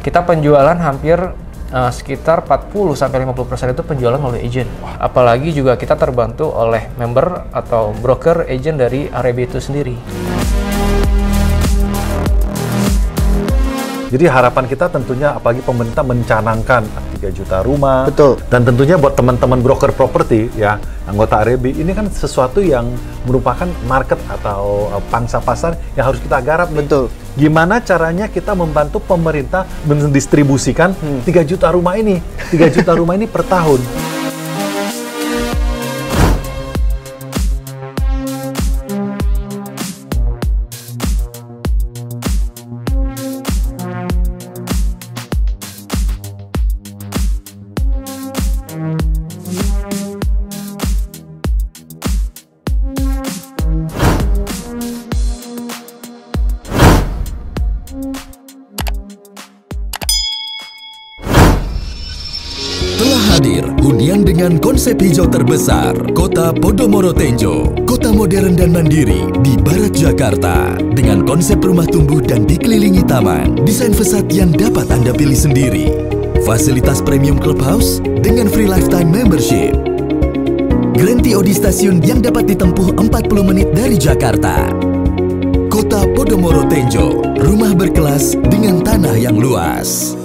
kita penjualan hampir sekitar 40-50% itu penjualan melalui agent. Apalagi juga kita terbantu oleh member atau broker agent dari AREBI itu sendiri. Jadi harapan kita tentunya, apalagi pemerintah mencanangkan 3 juta rumah. Betul. Dan tentunya buat teman-teman broker properti ya, anggota AREBI, ini kan sesuatu yang merupakan market atau pangsa pasar yang harus kita garap nih. Betul. Gimana caranya kita membantu pemerintah mendistribusikan 3 juta rumah ini. 3 juta rumah ini per tahun. Hadir hunian dengan konsep hijau terbesar, Kota Podomoro Tenjo, kota modern dan mandiri di barat Jakarta. Dengan konsep rumah tumbuh dan dikelilingi taman, desain fasad yang dapat Anda pilih sendiri. Fasilitas premium clubhouse dengan free lifetime membership. Grand TOD stasiun yang dapat ditempuh 40 menit dari Jakarta. Kota Podomoro Tenjo, rumah berkelas dengan tanah yang luas.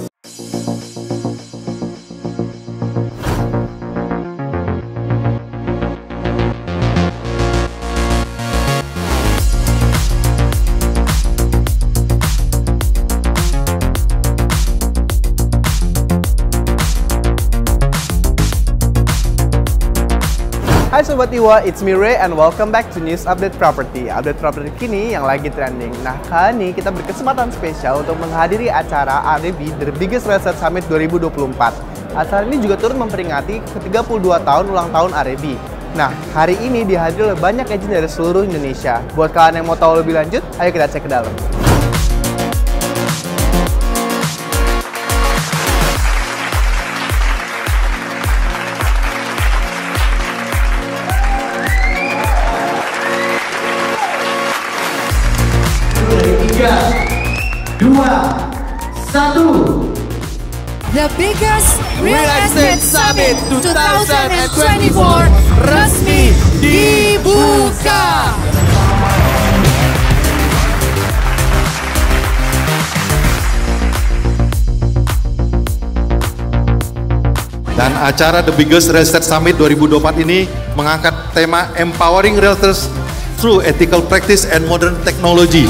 Hai Sobat IWA, it's me Ray and welcome back to News Update Property. Update properti kini yang lagi trending. Nah, kali ini kita berkesempatan spesial untuk menghadiri acara AREBI The Biggest Real Estate Summit 2024. Acara ini juga turut memperingati ke-32 tahun ulang tahun AREBI. Nah, hari ini dihadiri oleh banyak agent dari seluruh Indonesia. Buat kalian yang mau tahu lebih lanjut, ayo kita cek ke dalam. The biggest real estate summit 2024 resmi dibuka. Dan acara The Biggest Real Estate Summit 2024 ini mengangkat tema Empowering Realtors Through Ethical Practice and Modern Technology.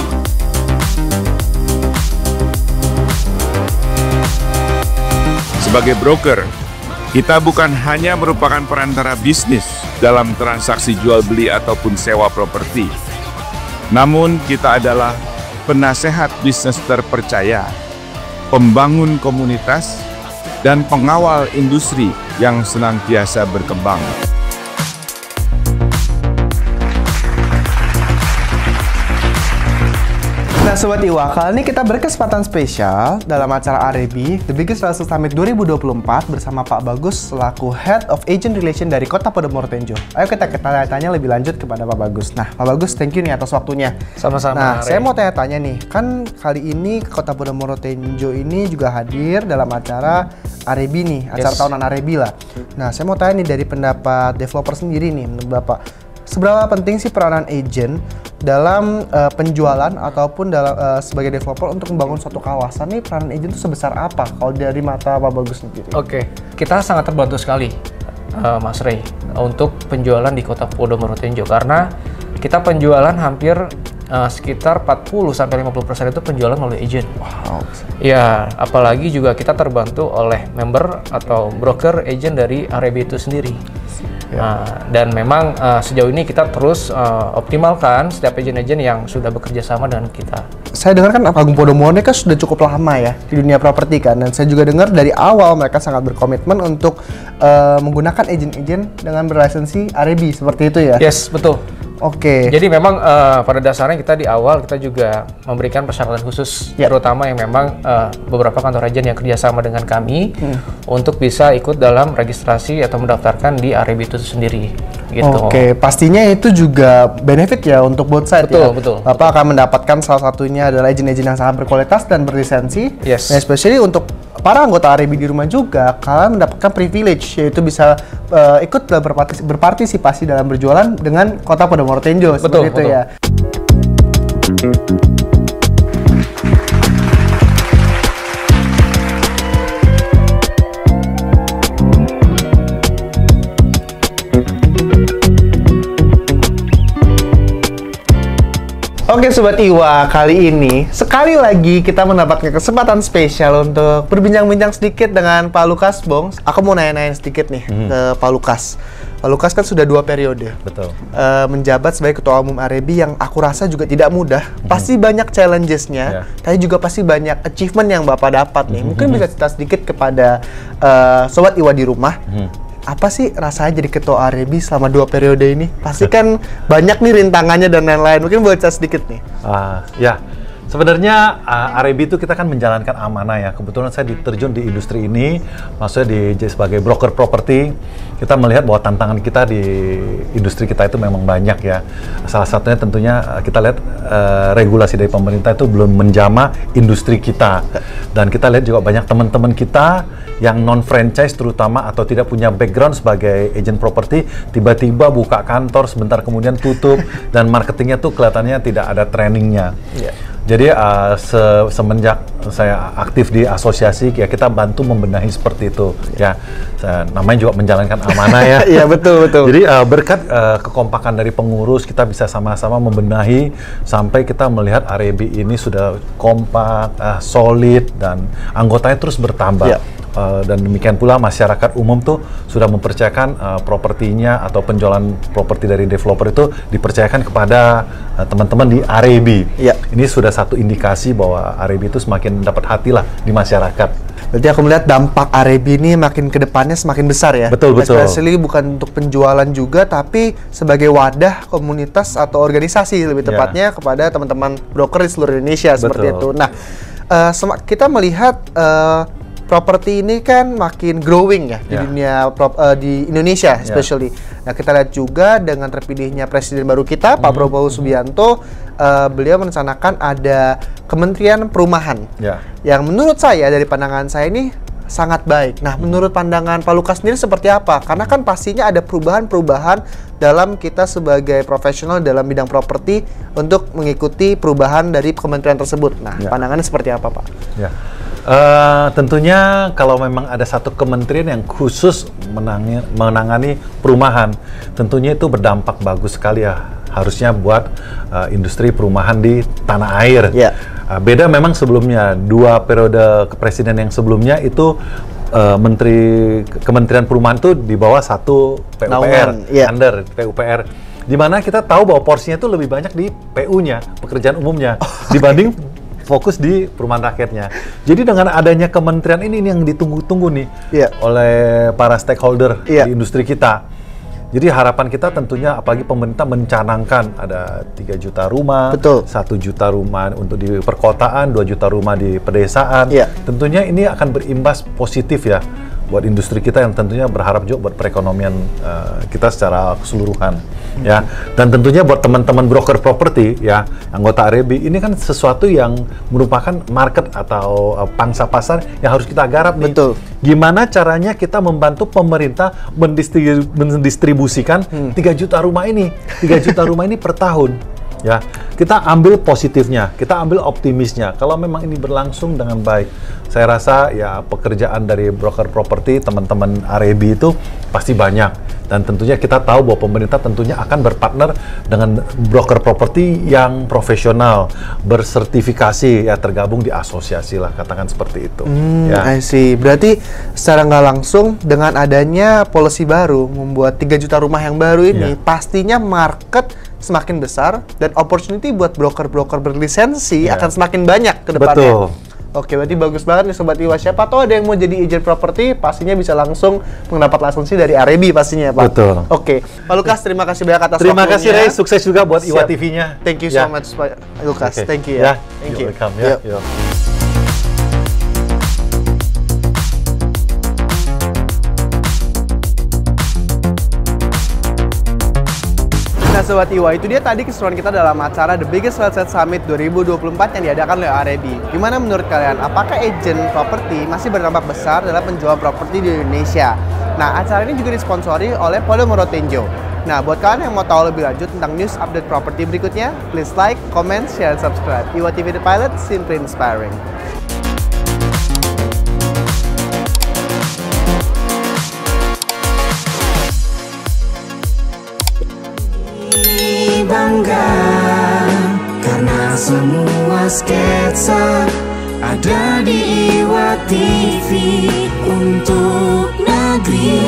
Sebagai broker, kita bukan hanya merupakan perantara bisnis dalam transaksi jual beli ataupun sewa properti. Namun kita adalah penasehat bisnis terpercaya, pembangun komunitas, dan pengawal industri yang senantiasa berkembang. Nah Sobat IWA, kali ini kita berkesempatan spesial dalam acara AREBI The Biggest Real Estate Summit 2024 bersama Pak Bagus selaku Head of Agent Relation dari Kota Podomoro Tenjo. Ayo kita tanya-tanya lebih lanjut kepada Pak Bagus. Nah Pak Bagus, thank you nih atas waktunya. Sama-sama. Nah saya mau tanya-tanya nih, kan kali ini Kota Podomoro Tenjo ini juga hadir dalam acara AREBI nih, acara tahunan AREBI lah. Nah saya mau tanya nih dari pendapat developer sendiri nih, menurut Bapak, seberapa penting sih peranan agent dalam penjualan ataupun dalam sebagai developer untuk membangun suatu kawasan nih, peranan agent itu sebesar apa kalau dari mata Pak Bagus sendiri? Oke, kita sangat terbantu sekali Mas Ray untuk penjualan di Kota Podomoro Tenjo karena kita penjualan hampir sekitar 40-50% itu penjualan melalui agent. Wow. Ya, apalagi juga kita terbantu oleh member atau broker agent dari AREBI itu sendiri. Dan memang sejauh ini kita terus optimalkan setiap agen-agen yang sudah bekerja sama dengan kita. Saya dengar kan Agung Podomoro kan sudah cukup lama ya di dunia properti kan, dan saya juga dengar dari awal mereka sangat berkomitmen untuk menggunakan agen-agen dengan berlisensi AREBI seperti itu ya? Yes, betul. Oke. Jadi memang pada dasarnya kita di awal kita juga memberikan persyaratan khusus, terutama yang memang beberapa kantor agen yang kerjasama dengan kami untuk bisa ikut dalam registrasi atau mendaftarkan di AREBI itu sendiri. gitu. Oke, pastinya itu juga benefit ya untuk both side ya. Betul. Bapak akan mendapatkan salah satunya adalah agent-agent yang sangat berkualitas dan berlisensi. Yes. Nah, especially untuk para anggota AREBI di rumah juga, kalian mendapatkan privilege, yaitu bisa ikut dalam berpartisipasi dalam berjualan dengan Kota Podomoro Tenjo, seperti itu ya. Oke Sobat IWA, kali ini sekali lagi kita mendapatkan kesempatan spesial untuk berbincang-bincang sedikit dengan Pak Lukas, Bong. Aku mau nanya-nanya sedikit nih ke Pak Lukas. Pak Lukas kan sudah 2 periode. Betul. Menjabat sebagai Ketua Umum AREBI yang aku rasa juga tidak mudah. Pasti banyak challenges-nya, tapi juga pasti banyak achievement yang Bapak dapat nih. Mungkin bisa cerita sedikit kepada Sobat IWA di rumah. Apa sih rasanya jadi ketua AREBI selama 2 periode ini? Pasti kan banyak nih rintangannya dan lain-lain. Mungkin boleh cerita sedikit nih. Ya, sebenarnya AREBI itu kita kan menjalankan amanah ya. Kebetulan saya diterjun di industri ini, maksudnya sebagai broker properti. Kita melihat bahwa tantangan kita di industri kita itu memang banyak ya. Salah satunya tentunya kita lihat regulasi dari pemerintah itu belum menjamah industri kita. Dan kita lihat juga banyak teman-teman kita yang non-franchise terutama atau tidak punya background sebagai agent properti, tiba-tiba buka kantor, sebentar kemudian tutup, dan marketingnya tuh kelihatannya tidak ada trainingnya. Jadi semenjak saya aktif di asosiasi, ya kita bantu membenahi seperti itu. Ya, namanya juga menjalankan amanah ya. Iya betul. Jadi berkat kekompakan dari pengurus, kita bisa sama-sama membenahi sampai kita melihat AREBI ini sudah kompak, solid, dan anggotanya terus bertambah. Dan demikian pula masyarakat umum tuh sudah mempercayakan propertinya atau penjualan properti dari developer itu dipercayakan kepada teman-teman di AREBI. Ini sudah satu indikasi bahwa AREBI itu semakin dapat hati lah di masyarakat. Berarti aku melihat dampak AREBI ini makin ke depannya semakin besar ya. Betul. Especially bukan untuk penjualan juga, tapi sebagai wadah komunitas atau organisasi lebih tepatnya kepada teman-teman broker di seluruh Indonesia seperti itu. Nah, kita melihat properti ini kan makin growing ya di dunia di Indonesia especially. Nah, kita lihat juga dengan terpilihnya presiden baru kita Pak Prabowo Subianto, beliau merencanakan ada Kementerian Perumahan yang menurut saya dari pandangan saya ini sangat baik. Nah, menurut pandangan Pak Lukas sendiri seperti apa? Karena kan pastinya ada perubahan-perubahan dalam kita sebagai profesional dalam bidang properti untuk mengikuti perubahan dari kementerian tersebut. Nah, pandangannya seperti apa, Pak? Tentunya kalau memang ada satu kementerian yang khusus menangani perumahan, tentunya itu berdampak bagus sekali ya, harusnya buat industri perumahan di tanah air. Beda memang sebelumnya, 2 periode kepresiden yang sebelumnya itu Kementerian Perumahan itu di bawah satu PUPR, under PUPR, di mana kita tahu bahwa porsinya itu lebih banyak di PU-nya, pekerjaan umumnya, dibanding fokus di perumahan rakyatnya. Jadi dengan adanya kementerian ini yang ditunggu-tunggu nih oleh para stakeholder di industri kita. Jadi harapan kita tentunya, apalagi pemerintah mencanangkan ada 3 juta rumah, 1 juta rumah untuk di perkotaan, 2 juta rumah di pedesaan. Tentunya ini akan berimbas positif ya buat industri kita, yang tentunya berharap juga buat perekonomian kita secara keseluruhan ya. Dan tentunya buat teman-teman broker properti ya, anggota AREBI, ini kan sesuatu yang merupakan market atau pangsa pasar yang harus kita garap nih. Gimana caranya kita membantu pemerintah mendistribusikan 3 juta rumah ini, 3 juta rumah ini per tahun. Ya, kita ambil positifnya, kita ambil optimisnya. Kalau memang ini berlangsung dengan baik, saya rasa ya pekerjaan dari broker properti teman-teman AREBI itu pasti banyak. Dan tentunya kita tahu bahwa pemerintah tentunya akan berpartner dengan broker properti yang profesional, bersertifikasi, ya tergabung di asosiasi lah, katakan seperti itu. I see. Berarti secara nggak langsung dengan adanya policy baru, membuat 3 juta rumah yang baru ini, pastinya market semakin besar dan opportunity buat broker-broker berlisensi akan semakin banyak ke depannya. Oke, berarti bagus banget nih Sobat IWA. Siapa tahu ada yang mau jadi agent properti, pastinya bisa langsung mendapat lisensi dari AREBI pastinya, Pak. Oke, Pak Lukas, terima kasih banyak atas waktunya. Terima kasih, Ray. Sukses juga buat IWA TV-nya. Thank you so much, Pak Lukas. Thank you ya. Thank you. Welcome ya. Nah Sobat IWA, itu dia tadi keseruan kita dalam acara The Biggest Real Estate Summit 2024 yang diadakan oleh AREBI. Gimana menurut kalian, apakah agen properti masih berdampak besar dalam penjualan properti di Indonesia? Nah, acara ini juga disponsori oleh Penjualan. Nah, buat kalian yang mau tahu lebih lanjut tentang news update properti berikutnya, please like, comment, share, and subscribe. IWA TV The Pilot, simply inspiring. Bangga karena semua sketsa ada di IWA TV untuk negeri.